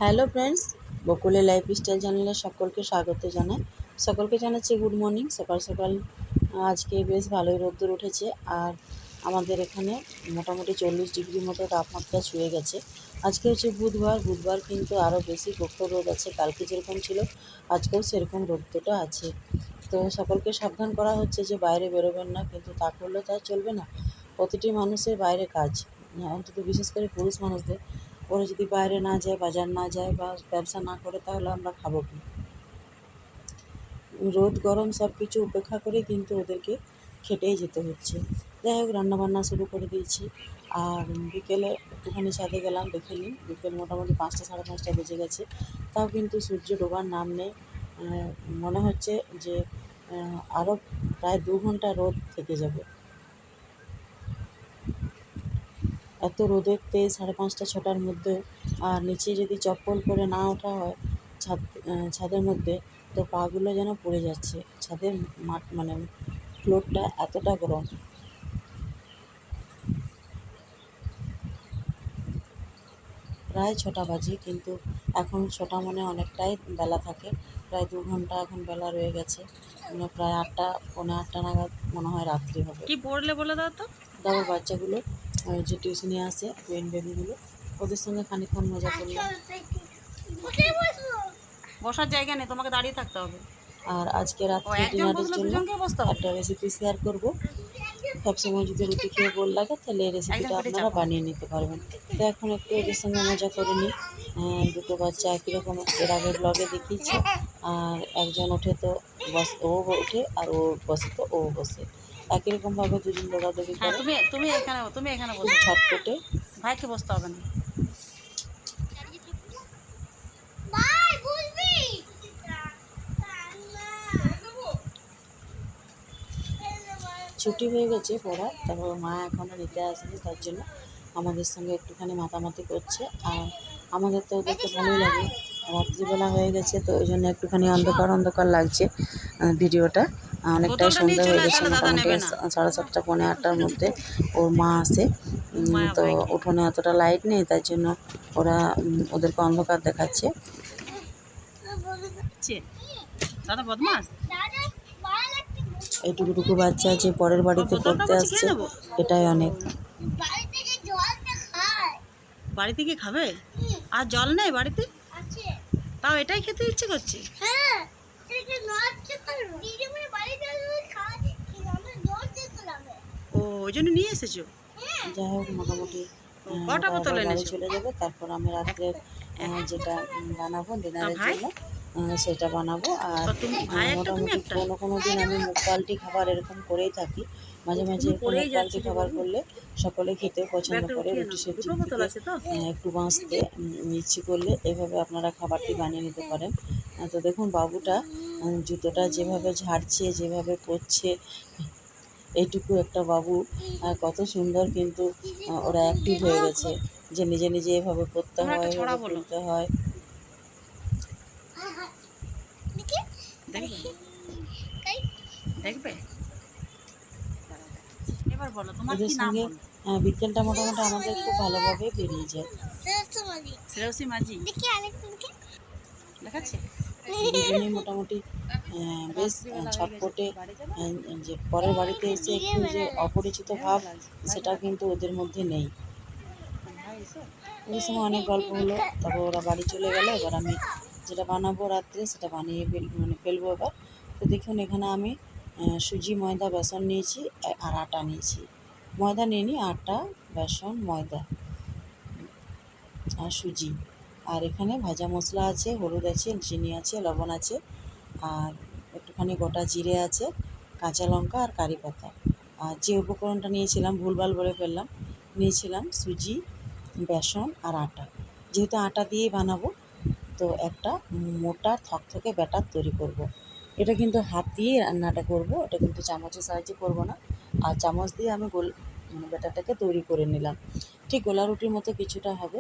Hello friends, বকুলের lifestyle চ্যানেলে সকলকে স্বাগত জানাই। সকলকে জানাচ্ছি গুড মর্নিং। সকাল সকাল আজকে বেশ ভালোই রোদ্দুর উঠেছে, আর আমাদের এখানে মোটামুটি 40 ডিগ্রি মতো তাপমাত্রা ছুঁয়ে গেছে। আজকে হচ্ছে বুধবার কিন্তু আরও বেশি প্রখর রোদ আছে। কালকে যেরকম ছিল আজকেও সেরকম রোদ্দুরটা আছে। তো সকলকে সাবধান করা হচ্ছে যে বাইরে বেরোবেন না, কিন্তু তা করলে তো আর চলবে না। প্রতিটি মানুষের বাইরে কাজ, অন্তত বিশেষ করে পুরুষ মানুষদের। ওরা যদি বাইরে না যায়, বাজার না যায় বা ব্যবসা না করে, তাহলে আমরা খাবো কি? রোদ গরম সব কিছু উপেক্ষা করে কিন্তু ওদেরকে খেটেই যেতে হচ্ছে। যাই হোক, রান্নাবান্না শুরু করে দিয়েছি। আর বিকেলে একটুখানি ছাদে গেলাম, দেখে নিন বিকেল মোটামুটি 5টা সাড়ে 5টা বেজে গেছে, তাও কিন্তু সূর্য ডোবার নাম নেই। মনে হচ্ছে যে আরও প্রায় 2 ঘন্টা রোদ থেকে যাবে। এত রোদের তেজ 5:30 6টার মধ্যে, আর নিচে যদি চপ্পল পরে না ওঠা হয় ছাদের মধ্যে, তো পাগুলো যেন পড়ে যাচ্ছে। ছাদের মাঠ মানে ফ্লোরটা এতটা গরম। প্রায় 6টা বাজে, কিন্তু এখন 6টা মানে অনেকটাই বেলা থাকে। প্রায় 2 ঘন্টা এখন বেলা রয়ে গেছে। মানে প্রায় 8টা পৌনে 8টা নাগাদ মনে হয় রাত্রি হবে। কি পড়লে বলে দাও তো। তারপর বাচ্চাগুলো যে টিউশনে আসে, টুইন বেবিগুলো, ওদের সঙ্গে খানিকক্ষণ মজা করলাম। বসার জায়গা নেই, তোমাকে দাঁড়িয়ে থাকতে হবে। আর আজকে রাত্রে ডিনারের জন্য একটা রেসিপি শেয়ার করব। সবসময় যদি রুটি খেয়ে বোর লাগে, তাহলে এই রেসিপিটা আপনারা বানিয়ে নিতে পারবেন। তো এখন একটু এদের সঙ্গে মজা করে নিই। দুটো বাচ্চা একই রকম এর আগে ব্লগে দেখিয়েছি। আর একজন ওঠে তো ও ওঠে, আর ও বসে তো ও বসে। একই রকমভাবে দুজন দৌড়াদৌড়ি হ্যাঁ, করে। তুমি এখানে বসো, ছটপটে। ভাইকে বসতে হবে না। ছুটি হয়ে গেছে পড়া, তারপর মা এখনও নিতে আসেনি, তার জন্য আমাদের সঙ্গে একটুখানি মাতামাতি করছে। আর আমাদের তো ওদেরকে ভালোই লাগে। রাত্রিবেলা হয়ে গেছে, তো ওই জন্য একটুখানি অন্ধকার অন্ধকার লাগছে ভিডিওটা। অনেকটাই সন্ধ্যা হয়ে গেছে, মোটামুটি 7:30 পৌনে 8টার মধ্যে ওর মা আসে। তো উঠোনে এতটা লাইট নেই, তার জন্য ওরা ওদেরকে অন্ধকার দেখাচ্ছে। দাদা বদমাস, এইটুকু বাচ্চা যে পরের বাড়িতে পড়তে আসছে, এটাই অনেক। বাড়ি থেকে খাবে? আর জল নেই বাড়িতে? তাও এটাই খেতে ইচ্ছে করছে। ও, ওই জন্য নিয়ে এসেছো? যাই হোক, মোটামুটি কটা বোতল বাড়ি এনেছো? চলে যাবে। তারপর আমি রাত্রে যেটা বানাবো ডিনারের জন্য, সেটা বানাবো। আর মোটামুটি কোনো দিন আমি মুগ ডালটি খাবার এরকম করেই থাকি। মাঝে মাঝে এরকম মুগ ডালটি খাবার করলে সকলে খেতেও পছন্দ করে। রুটি সবজি থেকে একটু বাঁচতে ইচ্ছে করলে এভাবে আপনারা খাবারটি বানিয়ে নিতে পারেন। তো দেখুন বাবুটা জুতোটা যেভাবে ঝাড়ছে, যেভাবে করছে, এইটুকু একটা বাবু কত সুন্দর, কিন্তু ওরা অ্যাক্টিভ হয়ে গেছে যে নিজে নিজে এভাবে পড়তে হয়, এভাবে তুলতে হয়। দেখবে এবার বলো তোমার এদের কি নাম? সঙ্গে বিকেলটা মোটামুটি আমাদের খুব ভালোভাবে বেরিয়ে যায়। শ্রেয়সী মাঝি দেখাচ্ছে। দুজনেই মোটামুটি বেশ ছটপটে, যে পরের বাড়িতে এসে একটু যে অপরিচিত ভাব, সেটা কিন্তু ওদের মধ্যে নেই। ওদের সঙ্গে অনেক গল্প হলো, তারপর ওরা বাড়ি চলে গেল। এবার আমি যেটা বানাবো রাত্রে, সেটা বানিয়ে ফেলবো এবার। তো দেখুন, এখানে আমি সুজি, ময়দা, বেসন নিয়েছি, আর আটা নিয়েছি। ময়দা নিইনি, আটা, বেসন, ময়দা আর সুজি। আর এখানে ভাজা মশলা আছে, হলুদ আছে, চিনি আছে, লবণ আছে, আর একটুখানি গোটা জিরে আছে, কাঁচা লঙ্কা আর কারি পাতা। আর যে উপকরণটা নিয়েছিলাম, ভুলভাল বলে ফেললাম, নিয়েছিলাম সুজি, বেসন আর আটা। যেহেতু আটা দিয়েই বানাবো, তো একটা মোটা থকথকে ব্যাটার তৈরি করব। এটা কিন্তু হাত দিয়েই রান্নাটা করব, এটা কিন্তু চামচের সাহায্যে করব না। আর চামচ দিয়ে আমি ব্যাটারটাকে তৈরি করে নিলাম। ঠিক গোলা রুটির মতো কিছুটা হবে,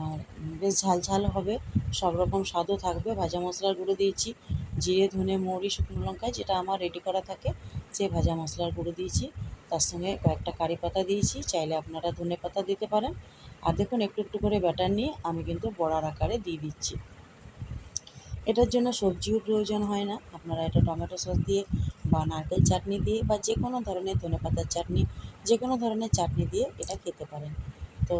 আর বেশ ঝাল ঝাল হবে, সব রকম স্বাদও থাকবে। ভাজা মশলার গুঁড়ো দিয়েছি, জিরে, ধনে, মৌরি, শুকনো লঙ্কা, যেটা আমার রেডি করা থাকে, সেই ভাজা মশলার গুঁড়ো দিয়েছি। তার সঙ্গে কয়েকটা কারি পাতা দিয়েছি, চাইলে আপনারা ধনে পাতা দিতে পারেন। আর দেখুন একটু একটু করে ব্যাটার নিয়ে আমি কিন্তু বড়ার আকারে দিয়ে দিচ্ছি। এটার জন্য সবজিও প্রয়োজন হয় না, আপনারা এটা টমেটো সস দিয়ে বা নারকেল চাটনি দিয়ে বা যে কোনো ধরনের ধনেপাতার চাটনি, যে কোনো ধরনের চাটনি দিয়ে এটা খেতে পারেন। তো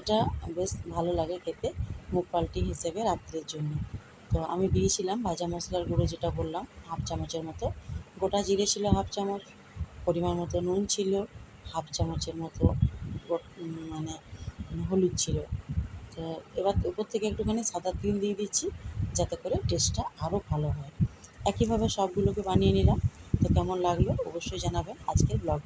এটা বেশ ভালো লাগে খেতে, মুখ পাল্টি হিসেবে রাত্রের জন্য। তো আমি দিয়েছিলাম ভাজা মশলার গুঁড়ো, যেটা বললাম হাফ চামচের মতো, গোটা জিরে ছিল হাফ চামচ, পরিমাণ মতো নুন ছিল, হাফ চামচের মতো মানে হলুদ ছিল। তো এবার উপর থেকে একটুখানি সাদা তিল দিয়ে দিচ্ছি, যাতে করে টেস্টটা আরও ভালো হয়। একইভাবে সবগুলোকে বানিয়ে নিলাম। তো কেমন লাগলো অবশ্যই জানাবেন আজকের ব্লগ।